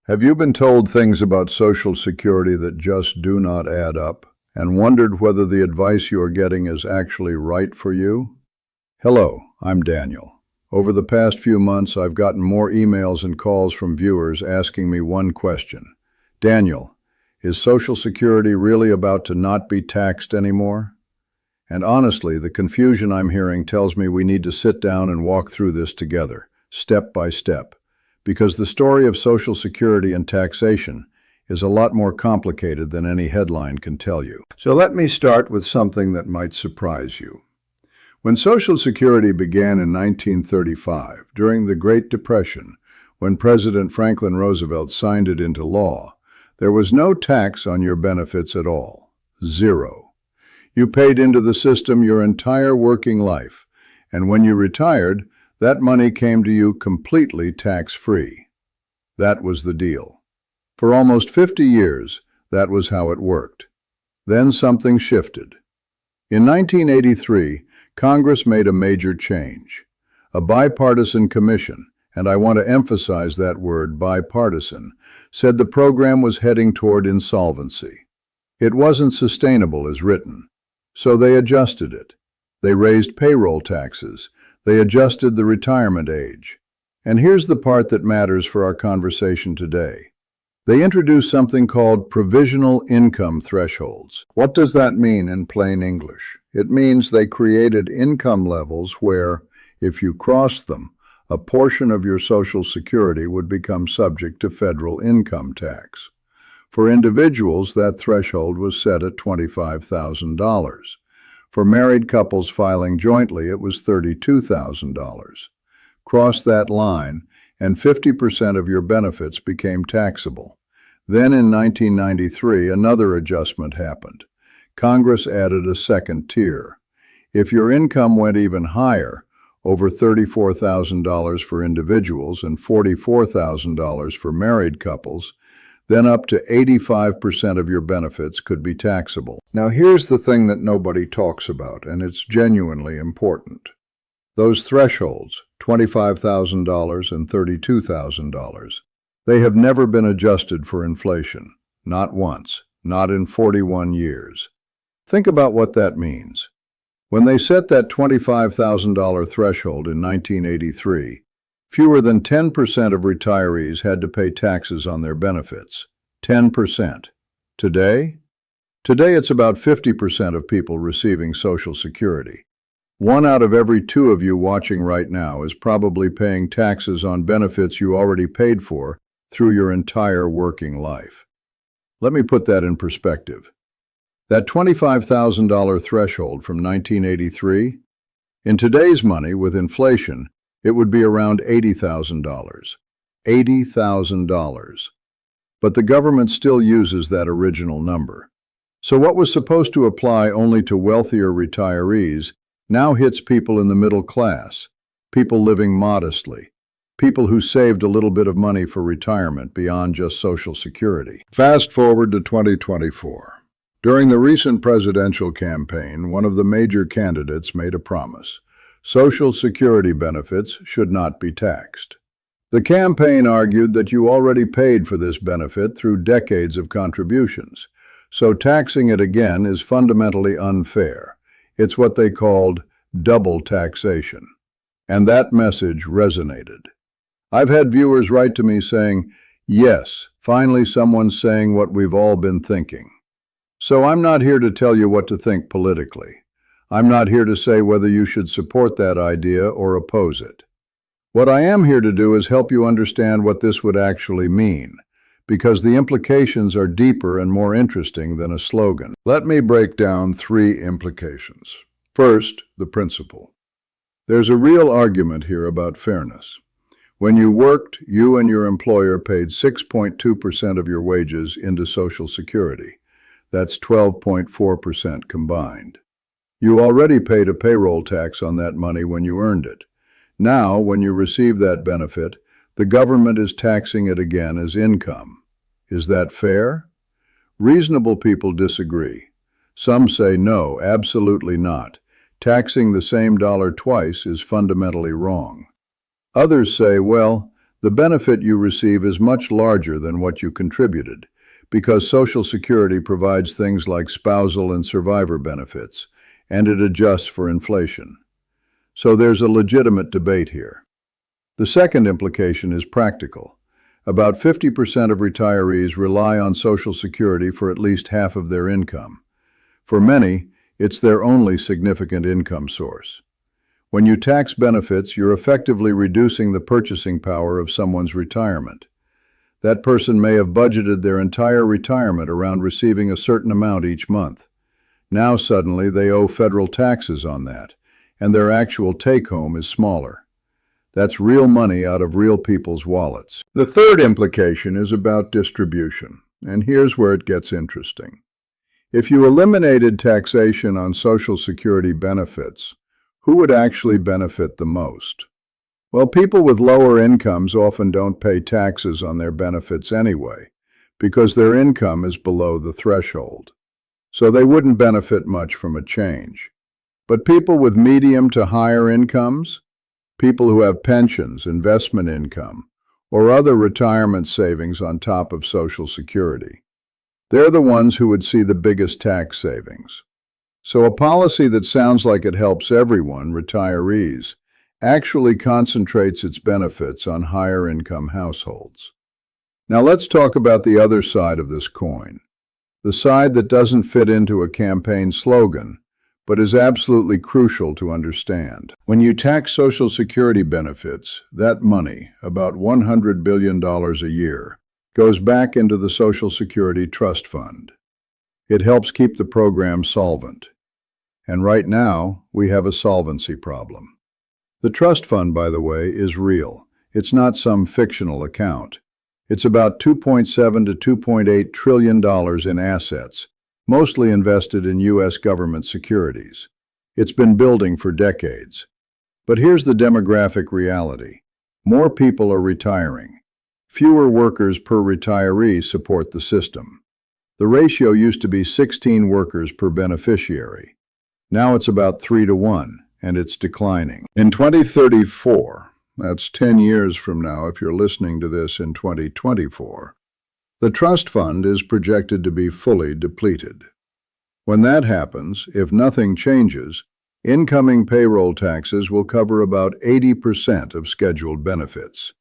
Have you been told things about Social Security that just do not add up, and wondered whether the advice you are getting is actually right for you? Hello, I'm Daniel. Over the past few months, I've gotten more emails and calls from viewers asking me one question. Daniel, is Social Security really about to not be taxed anymore? And honestly, the confusion I'm hearing tells me we need to sit down and walk through this together, step by step. Because the story of Social Security and taxation is a lot more complicated than any headline can tell you. So let me start with something that might surprise you. When Social Security began in 1935, during the Great Depression, when President Franklin Roosevelt signed it into law, there was no tax on your benefits at all. Zero. You paid into the system your entire working life, and when you retired, that money came to you completely tax-free. That was the deal. For almost 50 years, that was how it worked. Then something shifted. In 1983, Congress made a major change. A bipartisan commission, and I want to emphasize that word, bipartisan, said the program was heading toward insolvency. It wasn't sustainable as written, so they adjusted it. They raised payroll taxes. They adjusted the retirement age. And here's the part that matters for our conversation today. They introduced something called provisional income thresholds. What does that mean in plain English? It means they created income levels where, if you crossed them, a portion of your Social Security would become subject to federal income tax. For individuals, that threshold was set at $25,000. For married couples filing jointly, it was $32,000. Cross that line, and 50% of your benefits became taxable. Then in 1993, another adjustment happened. Congress added a second tier. If your income went even higher, over $34,000 for individuals and $44,000 for married couples, then up to 85% of your benefits could be taxable. Now here's the thing that nobody talks about, and it's genuinely important. Those thresholds, $25,000 and $32,000, they have never been adjusted for inflation. Not once, not in 41 years. Think about what that means. When they set that $25,000 threshold in 1983, fewer than 10% of retirees had to pay taxes on their benefits. 10%. Today? Today it's about 50% of people receiving Social Security. 1 out of every 2 of you watching right now is probably paying taxes on benefits you already paid for through your entire working life. Let me put that in perspective. That $25,000 threshold from 1983, in today's money with inflation, it would be around $80,000. $80,000. But the government still uses that original number. So what was supposed to apply only to wealthier retirees now hits people in the middle class, people living modestly, people who saved a little bit of money for retirement beyond just Social Security. Fast forward to 2024. During the recent presidential campaign, one of the major candidates made a promise. Social Security benefits should not be taxed. The campaign argued that you already paid for this benefit through decades of contributions, so taxing it again is fundamentally unfair. It's what they called double taxation. And that message resonated. I've had viewers write to me saying, yes, finally someone's saying what we've all been thinking. So I'm not here to tell you what to think politically. I'm not here to say whether you should support that idea or oppose it. What I am here to do is help you understand what this would actually mean, because the implications are deeper and more interesting than a slogan. Let me break down 3 implications. First, the principle. There's a real argument here about fairness. When you worked, you and your employer paid 6.2% of your wages into Social Security. That's 12.4% combined. You already paid a payroll tax on that money when you earned it. Now, when you receive that benefit, the government is taxing it again as income. Is that fair? Reasonable people disagree. Some say no, absolutely not. Taxing the same dollar twice is fundamentally wrong. Others say, well, the benefit you receive is much larger than what you contributed, because Social Security provides things like spousal and survivor benefits, and it adjusts for inflation. So there's a legitimate debate here. The second implication is practical. About 50% of retirees rely on Social Security for at least half of their income. For many, it's their only significant income source. When you tax benefits, you're effectively reducing the purchasing power of someone's retirement. That person may have budgeted their entire retirement around receiving a certain amount each month. Now suddenly they owe federal taxes on that, and their actual take-home is smaller. That's real money out of real people's wallets. The third implication is about distribution, and here's where it gets interesting. If you eliminated taxation on Social Security benefits, who would actually benefit the most? Well, people with lower incomes often don't pay taxes on their benefits anyway, because their income is below the threshold. So they wouldn't benefit much from a change. But people with medium to higher incomes, people who have pensions, investment income, or other retirement savings on top of Social Security, they're the ones who would see the biggest tax savings. So a policy that sounds like it helps everyone, retirees, actually concentrates its benefits on higher income households. Now let's talk about the other side of this coin, the side that doesn't fit into a campaign slogan, but is absolutely crucial to understand. When you tax Social Security benefits, that money, about $100 billion a year, goes back into the Social Security Trust Fund. It helps keep the program solvent. And right now, we have a solvency problem. The trust fund, by the way, is real. It's not some fictional account. It's about $2.7 to $2.8 trillion in assets, mostly invested in U.S. government securities. It's been building for decades. But here's the demographic reality. More people are retiring. Fewer workers per retiree support the system. The ratio used to be 16 workers per beneficiary. Now it's about 3 to 1, and it's declining. In 2034, that's 10 years from now if you're listening to this in 2024, the trust fund is projected to be fully depleted. When that happens, if nothing changes, incoming payroll taxes will cover about 80% of scheduled benefits.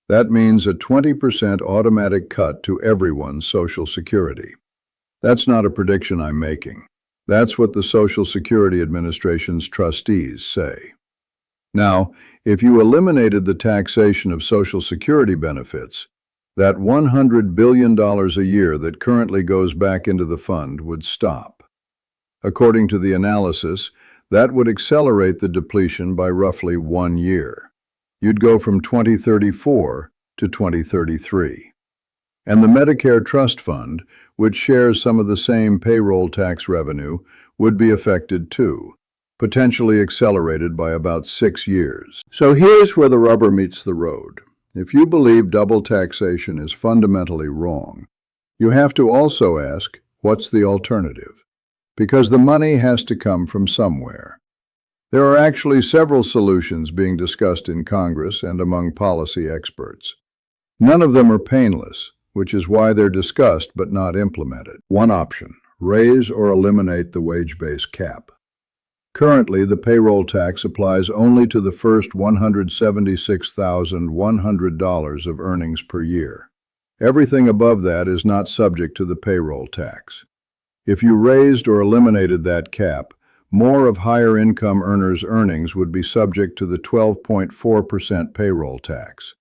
That means a 20% automatic cut to everyone's Social Security. That's not a prediction I'm making. That's what the Social Security Administration's trustees say. Now, if you eliminated the taxation of Social Security benefits, that $100 billion a year that currently goes back into the fund would stop. According to the analysis, that would accelerate the depletion by roughly 1 year. You'd go from 2034 to 2033. And the Medicare Trust Fund, which shares some of the same payroll tax revenue, would be affected too, potentially accelerated by about 6 years. So here's where the rubber meets the road. If you believe double taxation is fundamentally wrong, you have to also ask, what's the alternative? Because the money has to come from somewhere. There are actually several solutions being discussed in Congress and among policy experts. None of them are painless, which is why they're discussed but not implemented. One option, raise or eliminate the wage-based cap. Currently, the payroll tax applies only to the first $176,100 of earnings per year. Everything above that is not subject to the payroll tax. If you raised or eliminated that cap, more of higher income earners' earnings would be subject to the 12.4% payroll tax.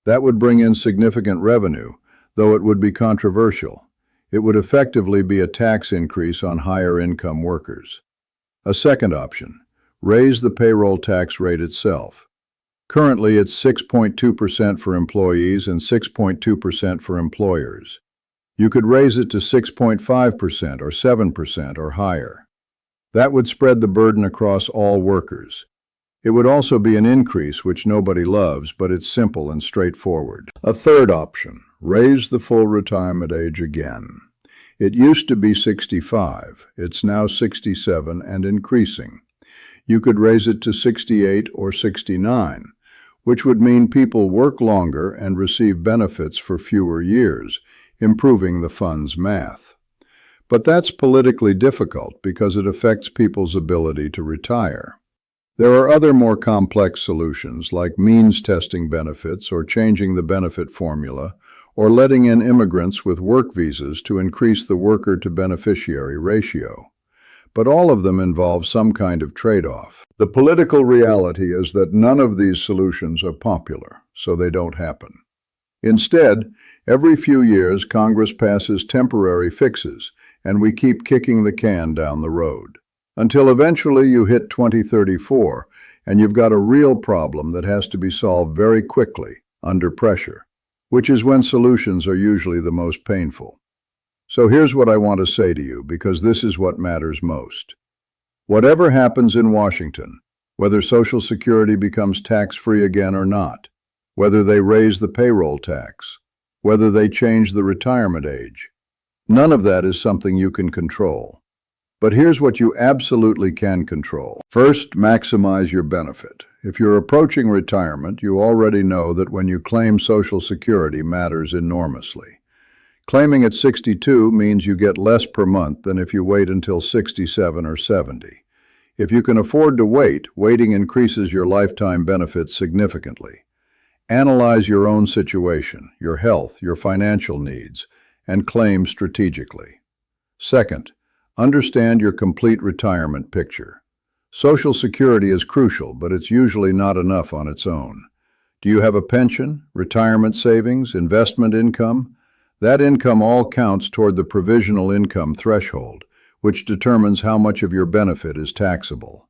That would bring in significant revenue, though it would be controversial. It would effectively be a tax increase on higher income workers. A second option, raise the payroll tax rate itself. Currently, it's 6.2% for employees and 6.2% for employers. You could raise it to 6.5% or 7% or higher. That would spread the burden across all workers. It would also be an increase which nobody loves, but it's simple and straightforward. A third option, raise the full retirement age again. It used to be 65. It's now 67 and increasing. You could raise it to 68 or 69, which would mean people work longer and receive benefits for fewer years, improving the fund's math. But that's politically difficult because it affects people's ability to retire. There are other more complex solutions like means testing benefits or changing the benefit formula or letting in immigrants with work visas to increase the worker-to-beneficiary ratio. But all of them involve some kind of trade-off. The political reality is that none of these solutions are popular, so they don't happen. Instead, every few years Congress passes temporary fixes, and we keep kicking the can down the road. Until eventually you hit 2034, and you've got a real problem that has to be solved very quickly, under pressure, which is when solutions are usually the most painful. So here's what I want to say to you, because this is what matters most. Whatever happens in Washington, whether Social Security becomes tax-free again or not, whether they raise the payroll tax, whether they change the retirement age, none of that is something you can control. But here's what you absolutely can control. First, maximize your benefit. If you're approaching retirement, you already know that when you claim Social Security matters enormously. Claiming at 62 means you get less per month than if you wait until 67 or 70. If you can afford to wait, waiting increases your lifetime benefits significantly. Analyze your own situation, your health, your financial needs, and claim strategically. Second, understand your complete retirement picture. Social Security is crucial, but it's usually not enough on its own. Do you have a pension, retirement savings, investment income? That income all counts toward the provisional income threshold, which determines how much of your benefit is taxable.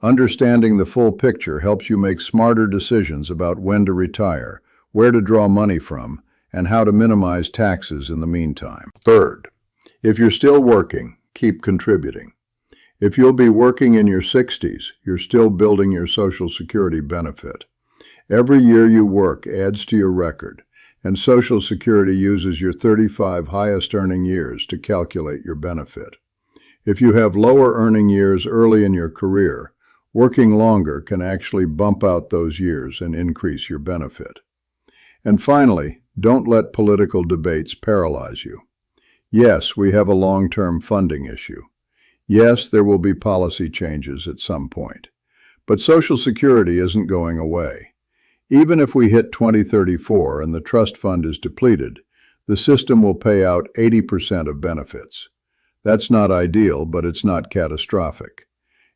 Understanding the full picture helps you make smarter decisions about when to retire, where to draw money from, and how to minimize taxes in the meantime. Third, if you're still working, keep contributing. If you'll be working in your 60s, you're still building your Social Security benefit. Every year you work adds to your record, and Social Security uses your 35 highest earning years to calculate your benefit. If you have lower earning years early in your career, working longer can actually bump out those years and increase your benefit. And finally, don't let political debates paralyze you. Yes, we have a long-term funding issue. Yes, there will be policy changes at some point. But Social Security isn't going away. Even if we hit 2034 and the trust fund is depleted, the system will pay out 80% of benefits. That's not ideal, but it's not catastrophic.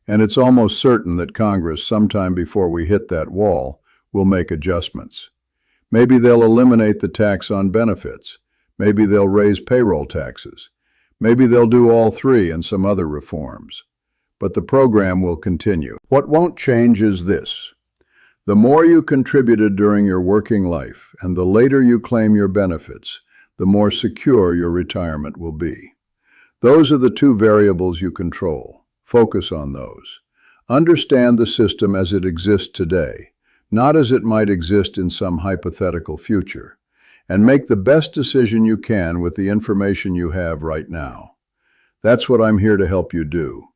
And it's almost certain that Congress, sometime before we hit that wall, will make adjustments. Maybe they'll eliminate the tax on benefits. Maybe they'll raise payroll taxes. Maybe they'll do all three and some other reforms. But the program will continue. What won't change is this. The more you contributed during your working life and the later you claim your benefits, the more secure your retirement will be. Those are the two variables you control. Focus on those. Understand the system as it exists today, not as it might exist in some hypothetical future, and make the best decision you can with the information you have right now. That's what I'm here to help you do.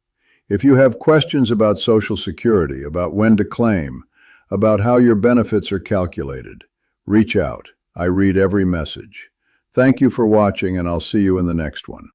If you have questions about Social Security, about when to claim, about how your benefits are calculated, reach out. I read every message. Thank you for watching, and I'll see you in the next one.